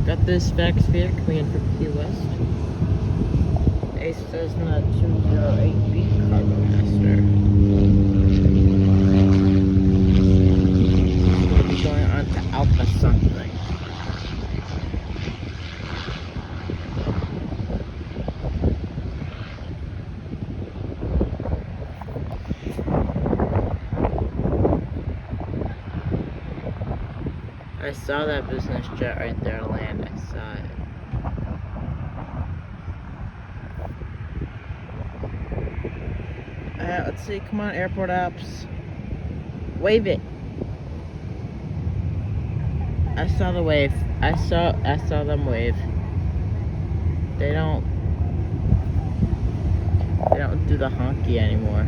Got this FedEx Feeder coming in from Key West. A Cessna 208B Cargo Master. Going on to Alpha something. I saw that business jet right there land. I saw it. Let's see. Come on, airport apps. Wave it. I saw the wave. I saw them wave. They don't do the honky anymore.